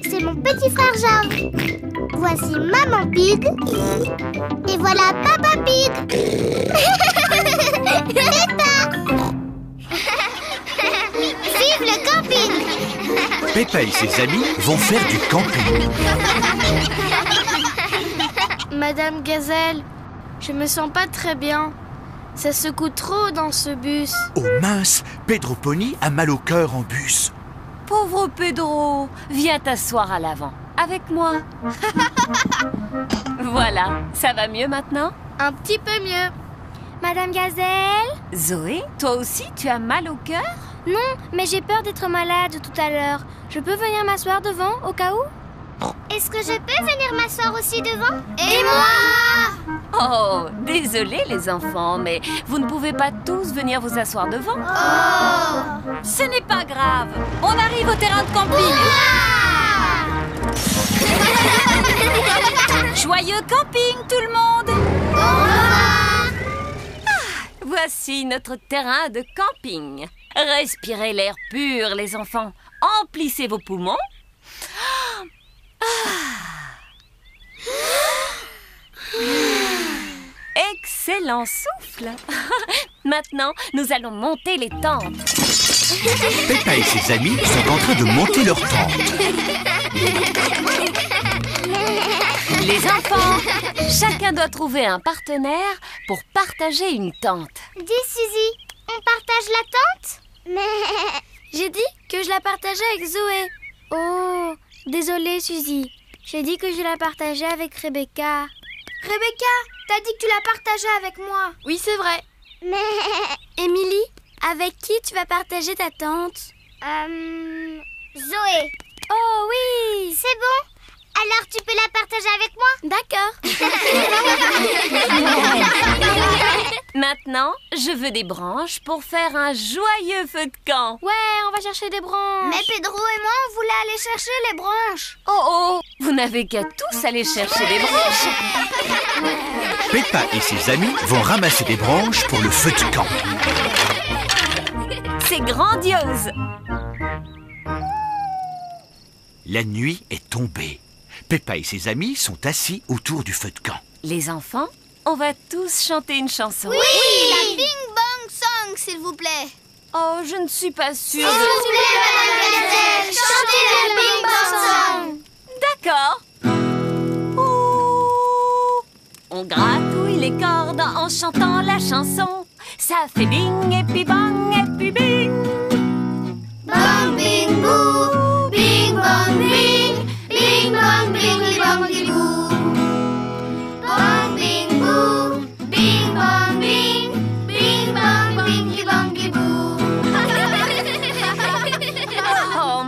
c'est mon petit frère Georges. Voici Maman Pig. Et voilà Papa Pig. Peppa. Vive le camping. Peppa et ses amis vont faire du camping. Madame Gazelle, je me sens pas très bien. Ça secoue trop dans ce bus. Oh mince, Pedro Pony a mal au cœur en bus. Pauvre Pedro, viens t'asseoir à l'avant, avec moi. Voilà, ça va mieux maintenant? Un petit peu mieux. Madame Gazelle? Zoé, toi aussi, tu as mal au cœur? Non, mais j'ai peur d'être malade tout à l'heure. Je peux venir m'asseoir devant, au cas où? Est-ce que je peux venir m'asseoir aussi devant? Et moi? Oh, désolé les enfants, mais vous ne pouvez pas tous venir vous asseoir devant. Oh! Ce n'est pas grave, on arrive au terrain de camping. Joyeux camping tout le monde! Voici notre terrain de camping. Respirez l'air pur les enfants, emplissez vos poumons. Excellent souffle. Maintenant, nous allons monter les tentes. Peppa et ses amis sont en train de monter leur tente. Les enfants, chacun doit trouver un partenaire pour partager une tente. Dis Suzy, on partage la tente? Mais... J'ai dit que je la partageais avec Zoé. Oh, désolée Suzy. J'ai dit que je la partageais avec Rebecca. Rebecca, t'as dit que tu la partageais avec moi. Oui, c'est vrai. Mais... Émilie, avec qui tu vas partager ta tente? Zoé. Oh oui. C'est bon? Alors tu peux la partager avec moi? D'accord. Maintenant, je veux des branches pour faire un joyeux feu de camp. Ouais, on va chercher des branches. Mais Pedro et moi, on voulait aller chercher les branches. Oh, vous n'avez qu'à tous aller chercher des branches. Peppa et ses amis vont ramasser des branches pour le feu de camp. C'est grandiose. La nuit est tombée. Peppa et ses amis sont assis autour du feu de camp. Les enfants, on va tous chanter une chanson. Oui, la Bing Bang Song, s'il vous plaît. Oh, je ne suis pas sûre. S'il vous plaît, Madame Gazelle, chantez la Bing Bang Song. D'accord. Ouh. On gratouille les cordes en chantant la chanson. Ça fait bing et puis bang et puis bing. Bang, bing, boo, bing, bang, bing, bing, bang, bing, li, bang, li, boo. Bang, bing, boo, bing, bang, bing, bing, bang, bing, li, bang, li, boo. Oh.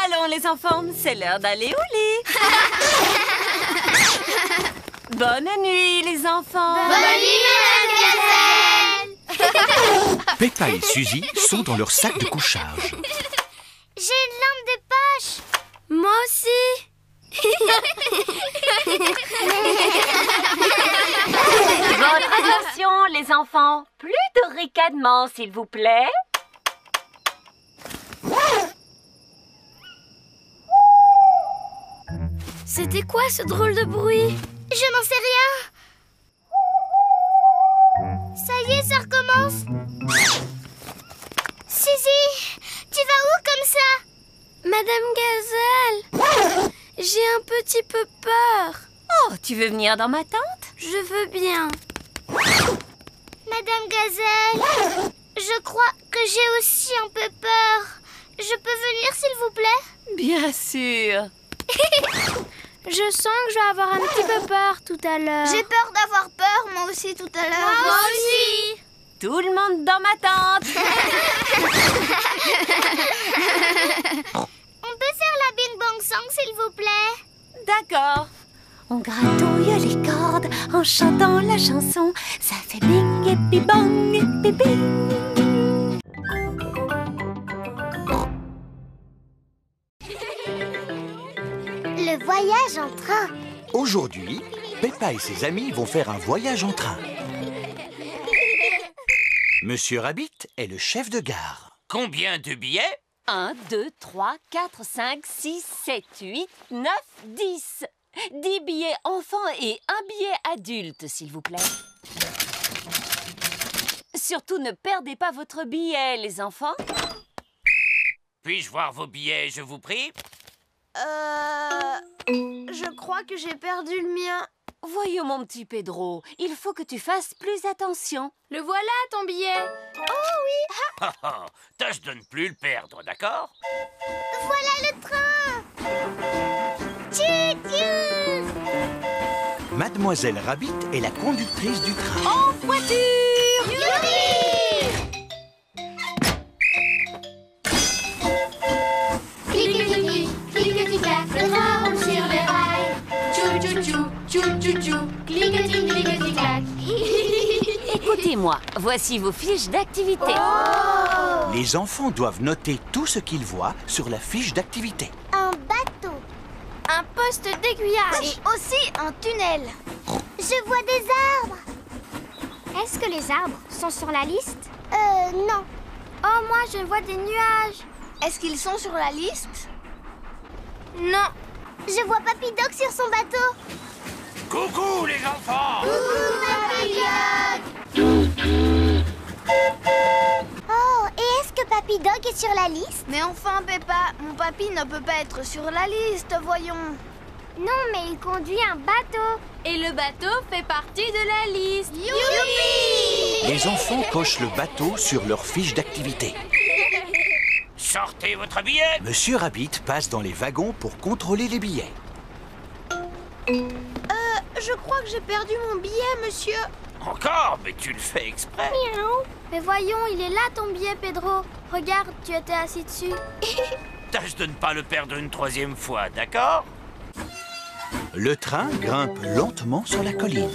Allons les enfants, c'est l'heure d'aller au lit. Bonne nuit les enfants. Bonne nuit, Madame Gazelle. Peppa et Suzy sont dans leur sac de couchage. J'ai une lampe de poche. Moi aussi. Votre attention les enfants, plus de ricanement s'il vous plaît. C'était quoi ce drôle de bruit? Je n'en sais rien. Ça y est, ça recommence. Suzy, tu vas où comme ça? Madame Gazelle, j'ai un petit peu peur. Oh, tu veux venir dans ma tente? Je veux bien. Madame Gazelle, je crois que j'ai aussi un peu peur. Je peux venir, s'il vous plaît? Bien sûr. Je sens que je vais avoir un petit peu peur tout à l'heure. J'ai peur d'avoir peur, moi aussi, tout à l'heure. Moi aussi. Tout le monde dans ma tente. On peut faire la Bing Bang Song, s'il vous plaît? D'accord. On gratouille les cordes en chantant la chanson. Ça fait bing et puis bang et puis bing. Le voyage en train. Aujourd'hui, Peppa et ses amis vont faire un voyage en train. Monsieur Rabbit est le chef de gare. Combien de billets? 1, 2, 3, 4, 5, 6, 7, 8, 9, 10. 10 billets enfants et un billet adulte, s'il vous plaît. Surtout, ne perdez pas votre billet, les enfants. Puis-je voir vos billets, je vous prie? Je crois que j'ai perdu le mien. Voyons, mon petit Pedro, il faut que tu fasses plus attention. Le voilà, ton billet. Tâche de ne plus le perdre, d'accord? Voilà le train. Tchou-tchou. Mademoiselle Rabbit est la conductrice du train. En voiture! Youpi! Clic-clic-clic, clic-clic-clac, le train roule sur les rails. Tchou-tchou-tchou, tchou-tchou-tchou, clic-clic, clic-clic-clac. Écoutez-moi, voici vos fiches d'activité. Les enfants doivent noter tout ce qu'ils voient sur la fiche d'activité. Un bateau. Un poste d'aiguillage. Et aussi un tunnel. Je vois des arbres. Est-ce que les arbres sont sur la liste? Non. Oh, moi, je vois des nuages. Est-ce qu'ils sont sur la liste? Non. Je vois Papy Doc sur son bateau. Coucou les enfants! Oh, et est-ce que Papy Doc est sur la liste? Mais enfin, Peppa, mon papy ne peut pas être sur la liste, voyons. Non, mais il conduit un bateau. Et le bateau fait partie de la liste. Youpi! Les enfants cochent le bateau sur leur fiche d'activité. Sortez votre billet. Monsieur Rabbit passe dans les wagons pour contrôler les billets. Je crois que j'ai perdu mon billet, monsieur. Encore? Mais tu le fais exprès. Mais voyons, il est là ton billet, Pedro. Regarde, tu étais assis dessus. Tâche de ne pas le perdre une troisième fois, d'accord? Le train grimpe lentement sur la colline.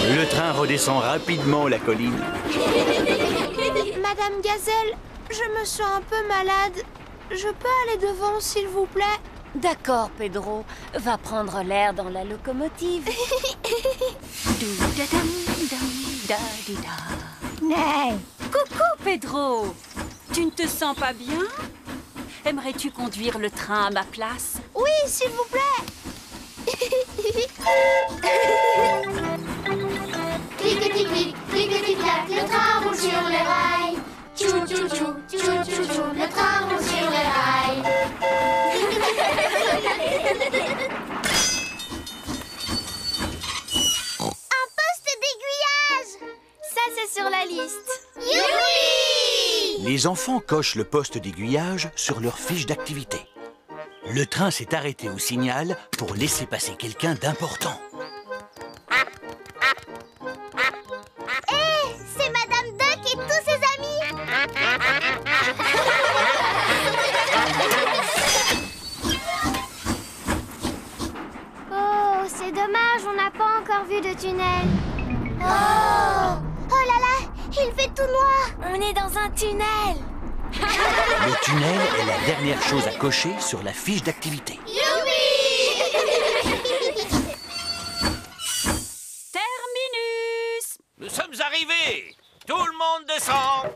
Le train redescend rapidement la colline. Madame Gazelle, je me sens un peu malade. Je peux aller devant, s'il vous plaît? D'accord, Pedro. Va prendre l'air dans la locomotive. Coucou, Pedro. Tu ne te sens pas bien? Aimerais-tu conduire le train à ma place? Oui, s'il vous plaît. Clic-clic-clic, clic-clic-clac, le train roule sur les rails. Tchou-tchou-tchou, tchou-tchou-tchou, le train roule sur les rails. Un poste d'aiguillage. Ça, c'est sur la liste. Youpi! Les enfants cochent le poste d'aiguillage sur leur fiche d'activité. Le train s'est arrêté au signal pour laisser passer quelqu'un d'important. C'est Madame Duck et tous ses amis. Oh, c'est dommage, on n'a pas encore vu de tunnel. Oh là là, il fait tout noir. On est dans un tunnel. Le tunnel est la dernière chose à cocher sur la fiche d'activité. Terminus! Nous sommes arrivés. Tout le monde descend.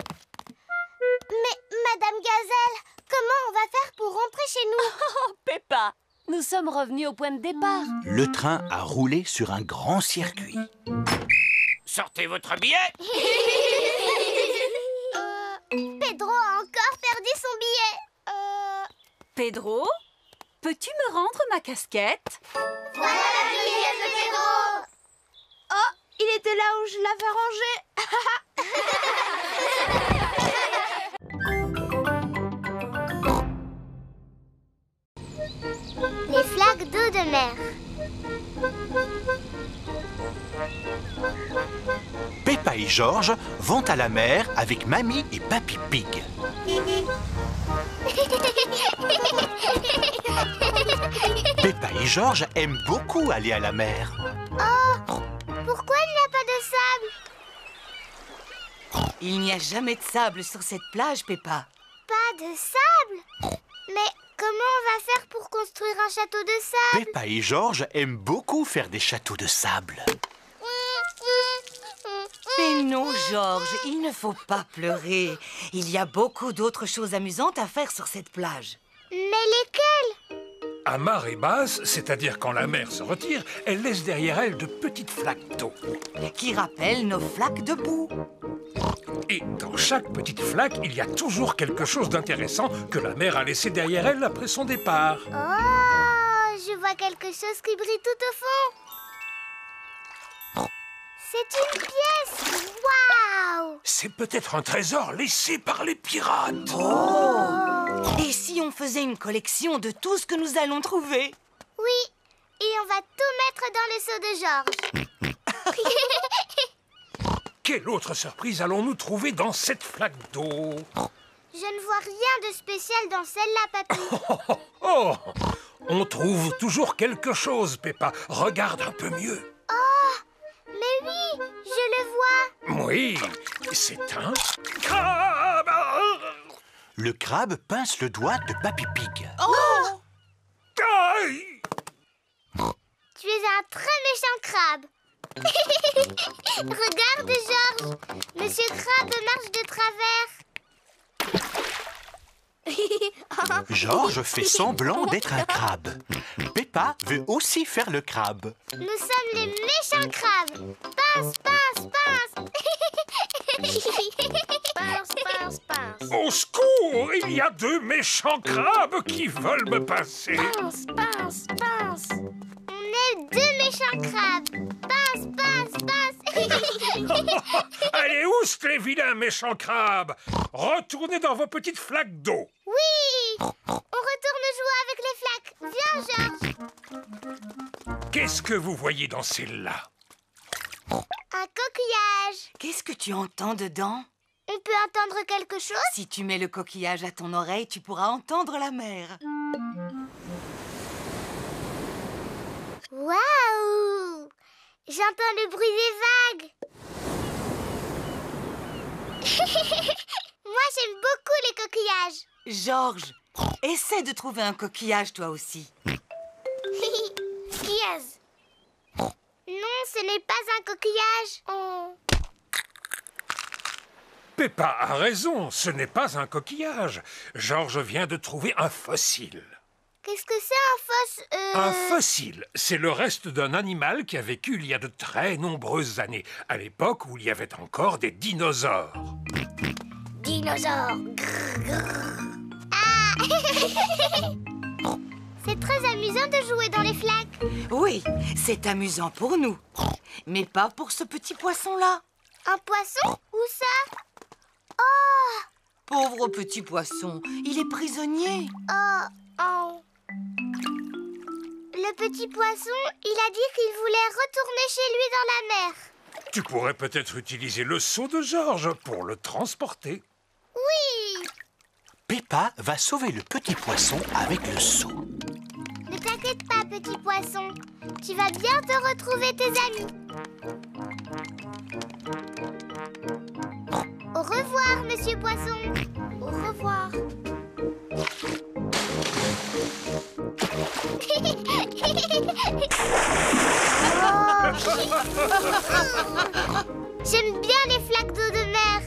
Mais Madame Gazelle, comment on va faire pour rentrer chez nous? Oh, Peppa, nous sommes revenus au point de départ. Le train a roulé sur un grand circuit. Sortez votre billet. Pedro a encore perdu son billet. Pedro, peux-tu me rendre ma casquette? Voilà la billet de Pedro. Oh, il était là où je l'avais rangé. Les flaques d'eau de mer. Peppa et George vont à la mer avec Mamie et Papy Pig. Peppa et George aiment beaucoup aller à la mer. Pourquoi il n'y a pas de sable? Il n'y a jamais de sable sur cette plage, Peppa. Pas de sable? Mais comment on va faire pour construire un château de sable? Peppa et George aiment beaucoup faire des châteaux de sable. Mais non, Georges, il ne faut pas pleurer. Il y a beaucoup d'autres choses amusantes à faire sur cette plage. Mais lesquelles? À marée basse, c'est-à-dire quand la mer se retire, elle laisse derrière elle de petites flaques d'eau. Qui rappellent nos flaques de boue. Et dans chaque petite flaque, il y a toujours quelque chose d'intéressant que la mer a laissé derrière elle après son départ. Oh, je vois quelque chose qui brille tout au fond. C'est une pièce. Waouh! C'est peut-être un trésor laissé par les pirates. Oh! Et si on faisait une collection de tout ce que nous allons trouver? Oui, et on va tout mettre dans le seau de Georges. Quelle autre surprise allons-nous trouver dans cette flaque d'eau? Je ne vois rien de spécial dans celle-là, papy. Oh! On trouve toujours quelque chose, Peppa. Regarde un peu mieux. Mais oui, je le vois. Oui, c'est un crabe. Le crabe pince le doigt de Papy Pig. Oh! Aïe! Tu es un très méchant crabe. Regarde, Georges. Monsieur Crabe marche de travers. Georges fait semblant d'être un crabe. Peppa veut aussi faire le crabe. Nous sommes les méchants crabes. Pince, pince, pince. Pince, pince, pince. Au secours! Il y a deux méchants crabes qui veulent me passer. Pince, pince, pince. On est deux méchants crabes. Pince, pince, pince. Allez, oust les vilains méchants crabes! Retournez dans vos petites flaques d'eau. Oui! On retourne jouer avec les flaques. Viens, Georges. Qu'est-ce que vous voyez dans celle-là? Un coquillage. Qu'est-ce que tu entends dedans? On peut entendre quelque chose? Si tu mets le coquillage à ton oreille, tu pourras entendre la mer. Waouh! J'entends le bruit des vagues. Moi, j'aime beaucoup les coquillages. Georges, essaie de trouver un coquillage toi aussi. Yes. Non, ce n'est pas un coquillage. Oh. Peppa a raison, ce n'est pas un coquillage. Georges vient de trouver un fossile. Qu'est-ce que c'est Un fossile, c'est le reste d'un animal qui a vécu il y a de très nombreuses années, à l'époque où il y avait encore des dinosaures. Dinosaure. Ah. C'est très amusant de jouer dans les flaques. Oui, c'est amusant pour nous. Mais pas pour ce petit poisson-là. Un poisson? Où ça? Oh! Pauvre petit poisson, il est prisonnier. Oh, oh. Le petit poisson, il a dit qu'il voulait retourner chez lui dans la mer. Tu pourrais peut-être utiliser le seau de Georges pour le transporter. Oui! Peppa va sauver le petit poisson avec le seau. Ne t'inquiète pas, petit poisson. Tu vas bien te retrouver tes amis. Au revoir, monsieur poisson. Au revoir. J'aime bien les flaques d'eau de mer.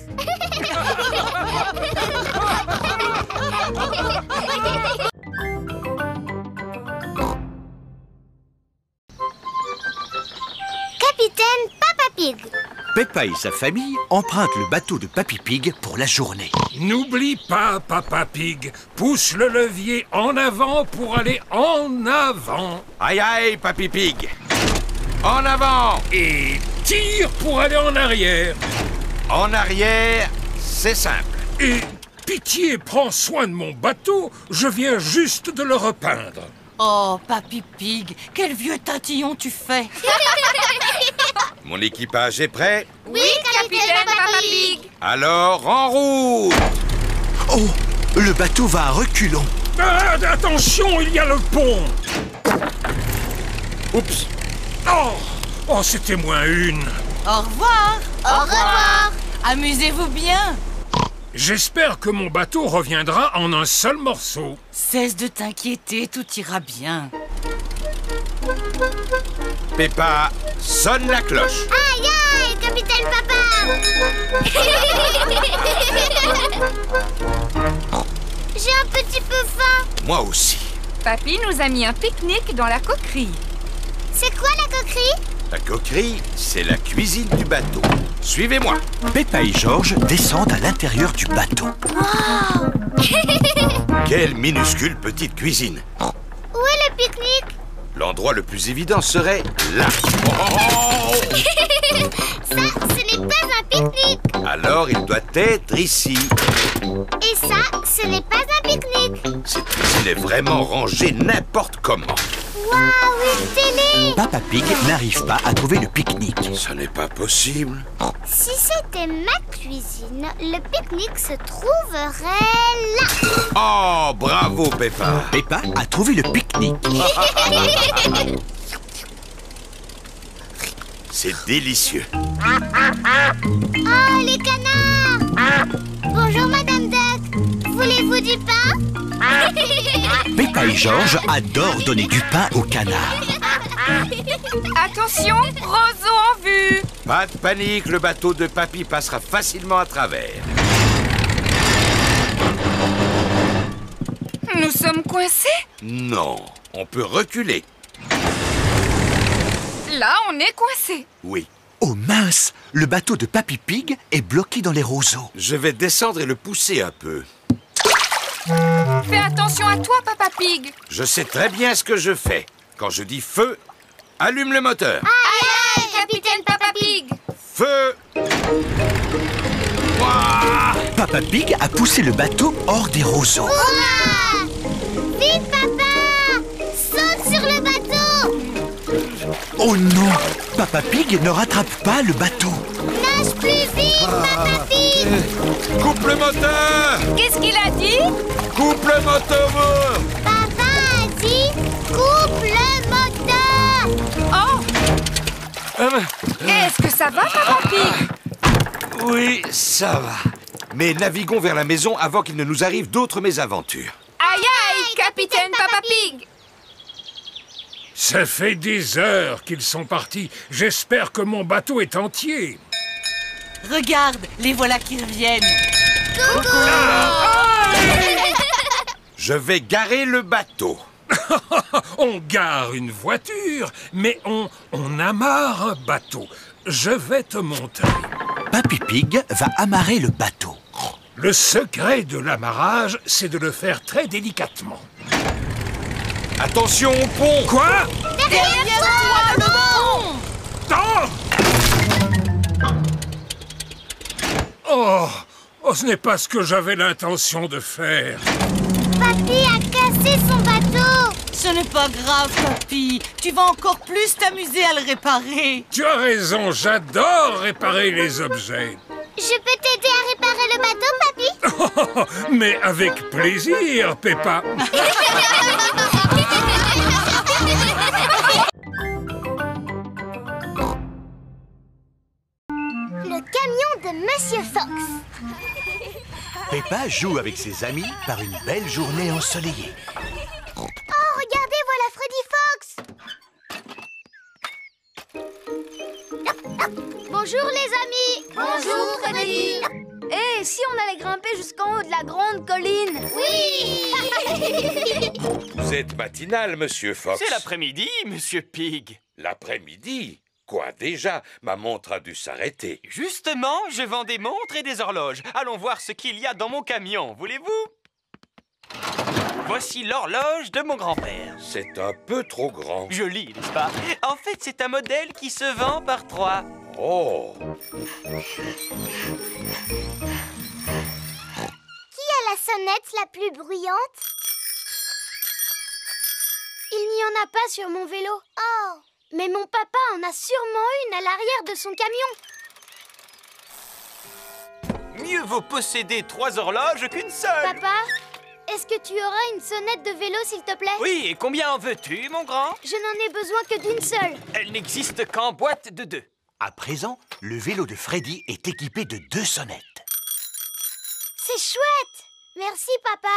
Capitaine Papa Pig. Peppa et sa famille empruntent le bateau de Papy Pig pour la journée. N'oublie pas, Papa Pig, pousse le levier en avant pour aller en avant. Aïe aïe, Papy Pig. En avant. Et tire pour aller en arrière. En arrière, c'est simple. Et pitié, prends soin de mon bateau, je viens juste de le repeindre. Oh, Papy Pig, quel vieux tatillon tu fais. Mon équipage est prêt? Oui, capitaine Papa Pig. Alors, en route. Oh, le bateau va à reculons. Ah, attention, il y a le pont. Oups. Oh, c'était moins une. Au revoir. Au revoir. Amusez-vous bien. J'espère que mon bateau reviendra en un seul morceau. Cesse de t'inquiéter, tout ira bien. Peppa, sonne la cloche. Aïe, aïe, capitaine Papa. J'ai un petit peu faim. Moi aussi. Papy nous a mis un pique-nique dans la coquerie. C'est quoi la coquerie? La coquerie, c'est la cuisine du bateau. Suivez-moi. Peppa et George descendent à l'intérieur du bateau. Quelle minuscule petite cuisine. Où est le pique-nique? L'endroit le plus évident serait là. Oh! Ça, ce n'est pas un pique-nique. Alors, il doit être ici. Et ça, ce n'est pas un pique-nique. Cette cuisine est vraiment rangée n'importe comment. Waouh, une télé! Papa Pig n'arrive pas à trouver le pique-nique. Ce n'est pas possible. Si c'était ma cuisine, le pique-nique se trouverait là. Oh, bravo, Peppa. Peppa a trouvé le pique-nique. C'est délicieux. Oh, les canards! Bonjour, Madame Duck. Voulez-vous du pain? Peppa et George adorent donner du pain aux canards. Attention, roseau en vue. Pas de panique, le bateau de Papy passera facilement à travers. Nous sommes coincés. Non, on peut reculer. Là, on est coincés. Oui. Oh mince, le bateau de Papy Pig est bloqué dans les roseaux. Je vais descendre et le pousser un peu. Fais attention à toi, Papa Pig. Je sais très bien ce que je fais. Quand je dis feu, allume le moteur. Aïe, aïe, capitaine Papa Pig. Feu! Ouah! Papa Pig a poussé le bateau hors des roseaux. Hurrah! Vite, papa! Saute sur le bateau! Oh non, Papa Pig ne rattrape pas le bateau. Nage plus vite, Papa Pig! Coupe le moteur! Qu'est-ce qu'il a dit? Coupe le moteur! Papa a dit coupe le moteur! Oh! Est-ce que ça va, Papa Pig? Oui, ça va. Mais naviguons vers la maison avant qu'il ne nous arrive d'autres mésaventures. Aïe, aïe, capitaine Papa Pig. Ça fait des heures qu'ils sont partis. J'espère que mon bateau est entier. Regarde, les voilà qui reviennent. Je vais garer le bateau. On gare une voiture, mais on amarre un bateau. Je vais te montrer. Papy Pig va amarrer le bateau. Le secret de l'amarrage, c'est de le faire très délicatement. Attention au pont! Quoi? Derrière toi, le Oh! Oh, ce n'est pas ce que j'avais l'intention de faire. Papy a cassé son bateau. Ce n'est pas grave, Papy. Tu vas encore plus t'amuser à le réparer. Tu as raison, j'adore réparer les objets. Je peux t'aider à réparer le bateau, Papy? Mais avec plaisir, Peppa. Le camion de Monsieur Fox. Peppa joue avec ses amis par une belle journée ensoleillée. Oh, regardez, voilà Freddy Fox. Bonjour les amis. Bonjour Freddy. Et si on allait grimper jusqu'en haut de la grande colline? Oui. Vous êtes matinal, Monsieur Fox. C'est l'après-midi, Monsieur Pig. L'après-midi? Quoi, déjà? Ma montre a dû s'arrêter. Justement, je vends des montres et des horloges. Allons voir ce qu'il y a dans mon camion, voulez-vous? Voici l'horloge de mon grand-père. C'est un peu trop grand. Joli, n'est-ce pas? En fait, c'est un modèle qui se vend par 3. Oh! Qui a la sonnette la plus bruyante? Il n'y en a pas sur mon vélo. Oh! Mais mon papa en a sûrement une à l'arrière de son camion. Mieux vaut posséder 3 horloges qu'une seule. Papa, est-ce que tu auras une sonnette de vélo, s'il te plaît? Oui, et combien en veux-tu, mon grand? Je n'en ai besoin que d'une seule. Elle n'existe qu'en boîte de 2. À présent, le vélo de Freddy est équipé de 2 sonnettes. C'est chouette. Merci, papa.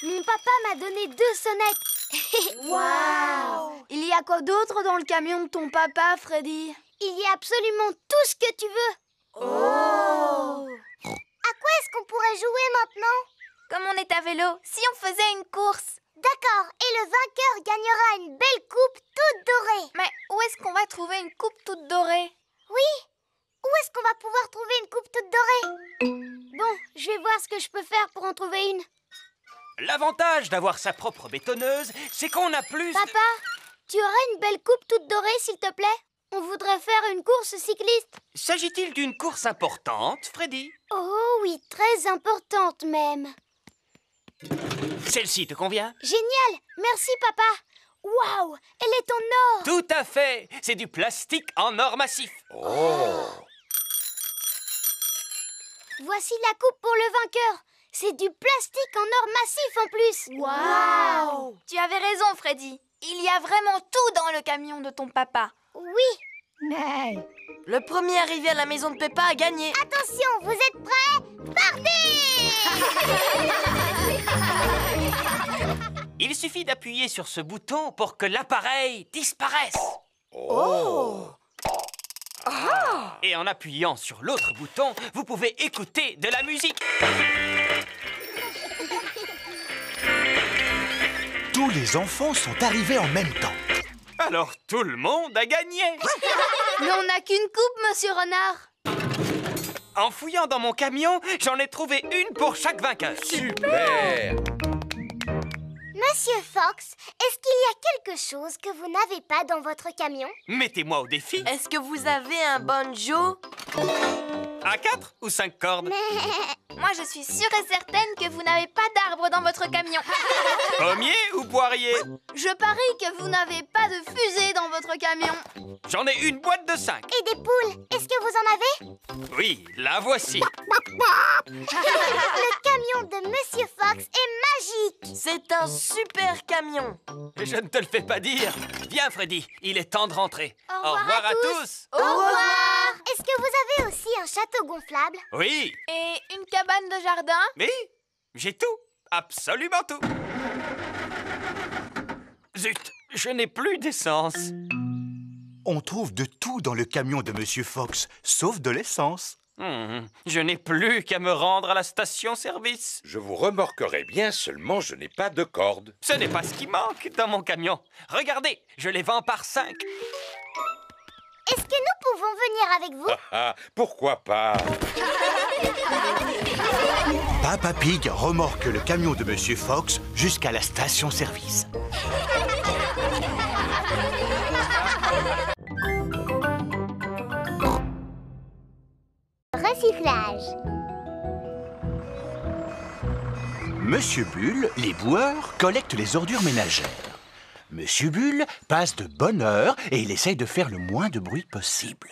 Mon papa m'a donné 2 sonnettes. Waouh! Il y a quoi d'autre dans le camion de ton papa, Freddy? il y a absolument tout ce que tu veux. Oh! À quoi est-ce qu'on pourrait jouer maintenant? Comme on est à vélo, si on faisait une course. D'accord, et le vainqueur gagnera une belle coupe toute dorée. Mais où est-ce qu'on va trouver une coupe toute dorée? Oui, où est-ce qu'on va pouvoir trouver une coupe toute dorée? Bon, je vais voir ce que je peux faire pour en trouver une. L'avantage d'avoir sa propre bétonneuse, c'est qu'on a plus... Papa, tu aurais une belle coupe toute dorée, s'il te plaît? On voudrait faire une course cycliste. S'agit-il d'une course importante, Freddy? Oh oui, très importante même. Celle-ci te convient? Génial, merci papa. Waouh, elle est en or. Tout à fait. C'est du plastique en or massif. Oh! Voici la coupe pour le vainqueur. C'est du plastique en or massif en plus. Waouh! Tu avais raison, Freddy. Il y a vraiment tout dans le camion de ton papa. Oui. Le premier arrivé à la maison de Peppa a gagné. Attention, vous êtes prêts? Partez! Il suffit d'appuyer sur ce bouton pour que l'appareil disparaisse. Oh! Et en appuyant sur l'autre bouton, vous pouvez écouter de la musique. Tous les enfants sont arrivés en même temps. Alors tout le monde a gagné. Mais on n'a qu'une coupe, monsieur Renard. En fouillant dans mon camion, j'en ai trouvé une pour chaque vainqueur. Super! Monsieur Fox, est-ce qu'il y a quelque chose que vous n'avez pas dans votre camion? Mettez-moi au défi. Est-ce que vous avez un banjo? À 4 ou 5 cordes? Moi, je suis sûre et certaine que vous n'avez pas d'arbre dans votre camion. Pommier ou poirier? Je parie que vous n'avez pas de fusée dans votre camion. J'en ai une boîte de 5. Et des poules, est-ce que vous en avez? Oui, la voici. Le camion de Monsieur Fox est magique. C'est un super camion. Je ne te le fais pas dire. Viens, Freddy, il est temps de rentrer. Au revoir à tous. Au revoir. Est-ce que vous avez aussi un château gonflable? Oui, Et une cabane de jardin? mais j'ai tout. Absolument tout. Zut, je n'ai plus d'essence. On trouve de tout dans le camion de Monsieur Fox, sauf de l'essence. Je n'ai plus qu'à me rendre à la station-service. Je vous remorquerai bien, seulement je n'ai pas de corde. Ce n'est pas ce qui manque dans mon camion. Regardez, je les vends par 5. Est-ce que nous pouvons venir avec vous? Pourquoi pas? Papa Pig remorque le camion de Monsieur Fox jusqu'à la station-service. Recyclage. Monsieur Bull, l'éboueur, collecte les ordures ménagères. Monsieur Bull passe de bonne heure et il essaye de faire le moins de bruit possible.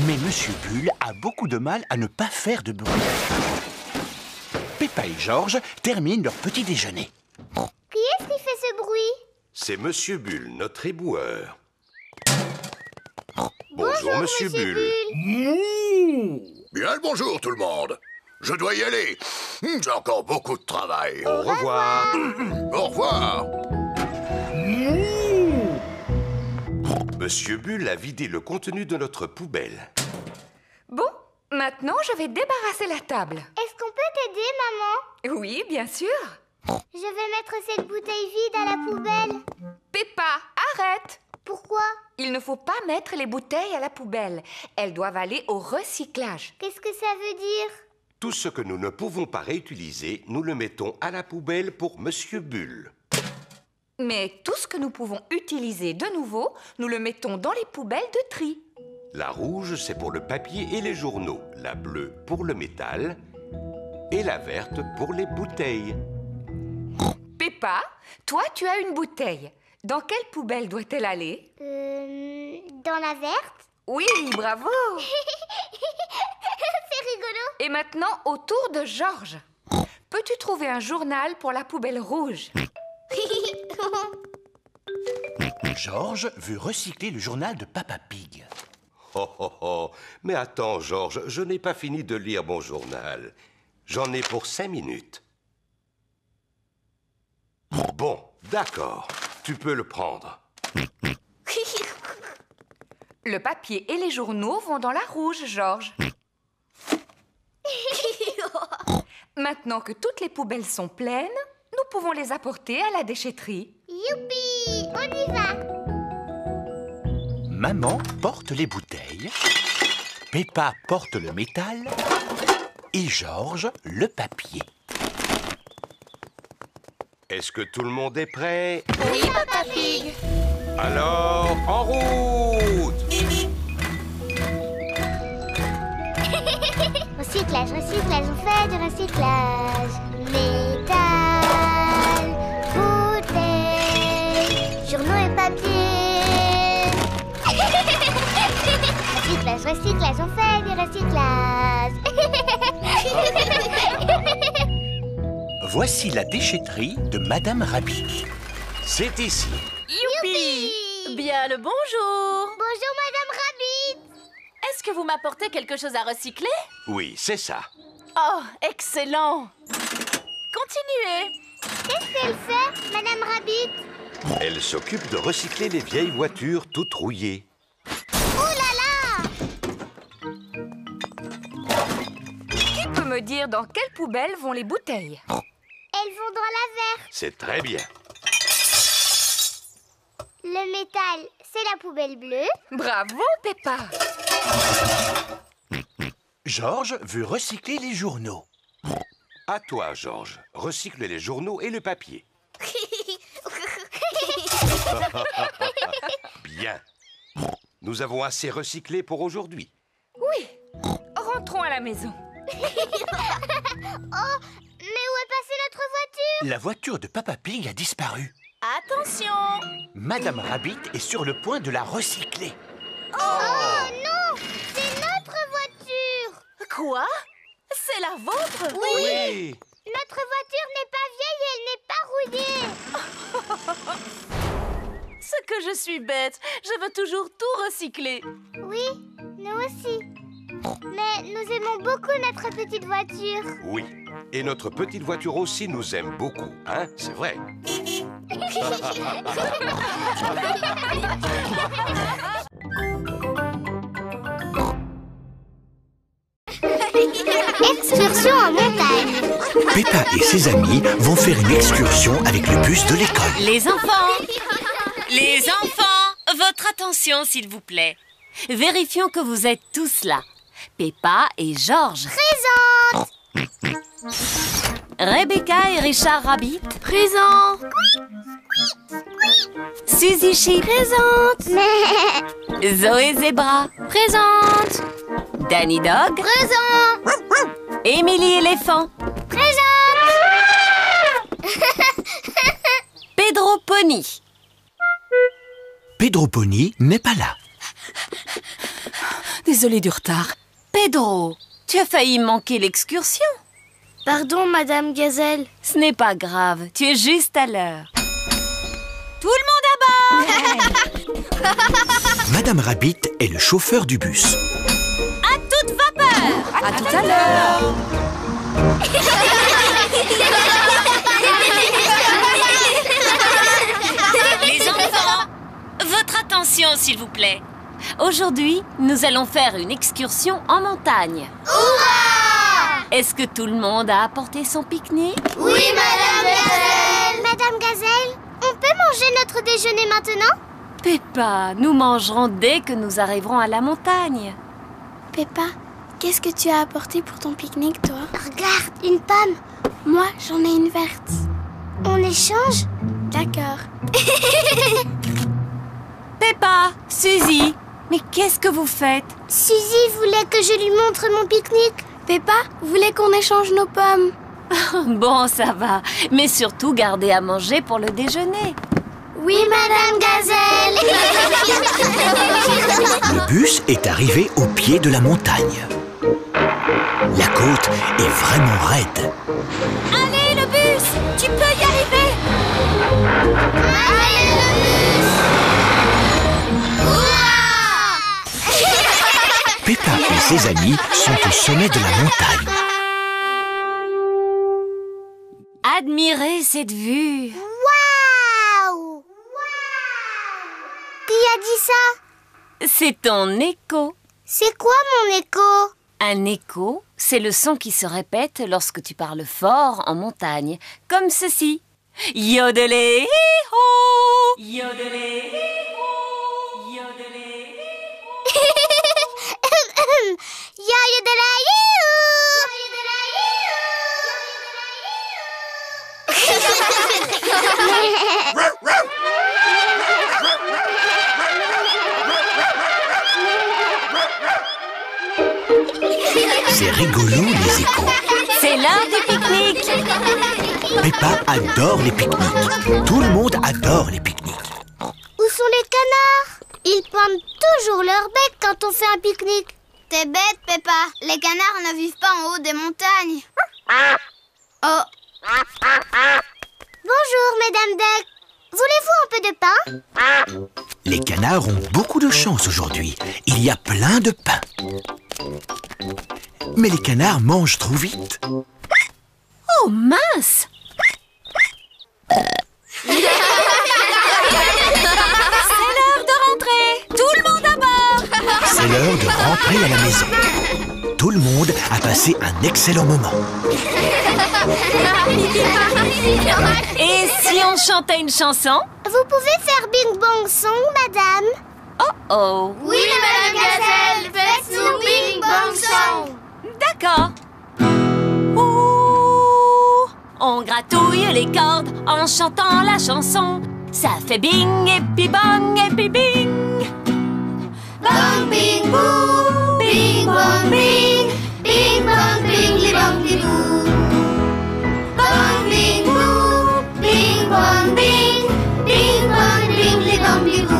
Mais Monsieur Bull a beaucoup de mal à ne pas faire de bruit. Peppa et George terminent leur petit déjeuner. Qui est-ce qui fait ce bruit? C'est Monsieur Bull, notre éboueur. Bonjour, Monsieur Bull. Bien le bonjour, tout le monde. Je dois y aller. J'ai encore beaucoup de travail. Au revoir. Au revoir. Monsieur Bull a vidé le contenu de notre poubelle. Bon, maintenant je vais débarrasser la table. Est-ce qu'on peut t'aider, maman? Oui, bien sûr. Je vais mettre cette bouteille vide à la poubelle. Peppa, arrête! Pourquoi? Il ne faut pas mettre les bouteilles à la poubelle. Elles doivent aller au recyclage. Qu'est-ce que ça veut dire? Tout ce que nous ne pouvons pas réutiliser, nous le mettons à la poubelle pour Monsieur Bull. Mais tout ce que nous pouvons utiliser de nouveau, nous le mettons dans les poubelles de tri. La rouge, c'est pour le papier et les journaux. La bleue pour le métal. Et la verte pour les bouteilles. Peppa, toi tu as une bouteille. Dans quelle poubelle doit-elle aller? Dans la verte? Oui, bravo! C'est rigolo. Et maintenant, au tour de George. Peux-tu trouver un journal pour la poubelle rouge? George veut recycler le journal de Papa Pig. Oh, oh, oh. Mais attends, George, je n'ai pas fini de lire mon journal. J'en ai pour 5 minutes. Bon, d'accord. Tu peux le prendre. Le papier et les journaux vont dans la rouge, Georges. Maintenant que toutes les poubelles sont pleines, nous pouvons les apporter à la déchetterie. Youpi! On y va! Maman porte les bouteilles, Peppa porte le métal et Georges le papier. Est-ce que tout le monde est prêt? Oui, Papa Pig! Alors, en route! Recyclage, recyclage, on fait du recyclage. Métal, bouteilles, journaux et papier. Recyclage, recyclage, on fait du recyclage. Voici la déchetterie de Madame Rabbit. C'est ici. Youpi! Bien le bonjour! Bonjour, Madame Rabbit! Est-ce que vous m'apportez quelque chose à recycler? Oui, c'est ça. Oh, excellent! Continuez! Qu'est-ce qu'elle fait, Madame Rabbit? Elle s'occupe de recycler les vieilles voitures toutes rouillées. Oh là là! Qui peut me dire dans quelle poubelle vont les bouteilles? Elles vont dans la verte. C'est très bien. Le métal, c'est la poubelle bleue. Bravo, Peppa! Georges veut recycler les journaux. À toi, Georges. Recycle les journaux et le papier. Bien. Nous avons assez recyclé pour aujourd'hui. Oui, rentrons à la maison. Oh, mais où est passée notre voiture? La voiture de Papa Pig a disparu. Attention! Madame Rabbit est sur le point de la recycler. Oh non! C'est notre voiture! Quoi? C'est la vôtre? Oui. Notre voiture n'est pas vieille et elle n'est pas rouillée. Ce que je suis bête! Je veux toujours tout recycler. Oui, nous aussi. Mais nous aimons beaucoup notre petite voiture. Oui. Et notre petite voiture aussi nous aime beaucoup, hein? C'est vrai. Excursion en montagne. Peppa et ses amis vont faire une excursion avec le bus de l'école. Les enfants! Votre attention, s'il vous plaît. Vérifions que vous êtes tous là. Peppa et Georges. Présente. Rebecca et Richard Rabbit. Présent. Suzy Sheep. Présente. Zoé Zebra. Présente. Danny Dog. Présent. Emily Éléphant. Présente. Pedro Pony. Pedro Pony n'est pas là. Désolée du retard. Pedro, tu as failli manquer l'excursion. Pardon, Madame Gazelle. Ce n'est pas grave, tu es juste à l'heure. Tout le monde à bord! Madame Rabbit est le chauffeur du bus. À toute vapeur! À tout à l'heure! Les enfants, votre attention s'il vous plaît. Aujourd'hui, nous allons faire une excursion en montagne. Hurrah! Est-ce que tout le monde a apporté son pique-nique? Oui, Madame Gazelle. Madame Gazelle, on peut manger notre déjeuner maintenant? Peppa, nous mangerons dès que nous arriverons à la montagne. Peppa, qu'est-ce que tu as apporté pour ton pique-nique, toi? Regarde, une pomme. Moi, j'en ai une verte. On échange? D'accord. Peppa, Suzy, mais qu'est-ce que vous faites? Suzy voulait que je lui montre mon pique-nique. Peppa voulait qu'on échange nos pommes. Bon, ça va. Mais surtout, gardez à manger pour le déjeuner. Oui, Madame Gazelle. Le bus est arrivé au pied de la montagne. La côte est vraiment raide. Allez, le bus! Tu peux y arriver! Allez, le bus! Hurrah! Peppa et ses amis sont au sommet de la montagne. Admirez cette vue. Waouh! Qui a dit ça? C'est ton écho. C'est quoi mon écho? Un écho, c'est le son qui se répète lorsque tu parles fort en montagne, comme ceci. Yodelé, hi-ho! Yodelé, hi-ho! Yodelé, C'est rigolo, les échos. c'est l'heure du pique-nique. Peppa adore les pique-niques. Tout le monde adore les pique-niques. Où sont les canards? Ils pointent toujours leur bec quand on fait un pique-nique. T'es bête, Peppa. Les canards ne vivent pas en haut des montagnes. Oh. Bonjour, mesdames Duck. Voulez-vous un peu de pain? Les canards ont beaucoup de chance aujourd'hui. Il y a plein de pain. Mais les canards mangent trop vite. Oh mince! C'est l'heure de rentrer! Tout le monde à bord! C'est l'heure de rentrer à la maison. Tout le monde a passé un excellent moment. Et si on chantait une chanson? Vous pouvez faire Bing Bong Song, madame? Oh oh! Oui, Madame Gazelle, faites-nous Bing Bong Song. D'accord. Ouh, on gratouille les cordes en chantant la chanson. Ça fait bing et puis bang et puis bing. Bang, bing, boo, bing, bang, bing, bing, bang, bing, li, bang, li, boo. Bang, bing, boo, bing, bang, bing, bing, bang, bing, li, bang, li, boo.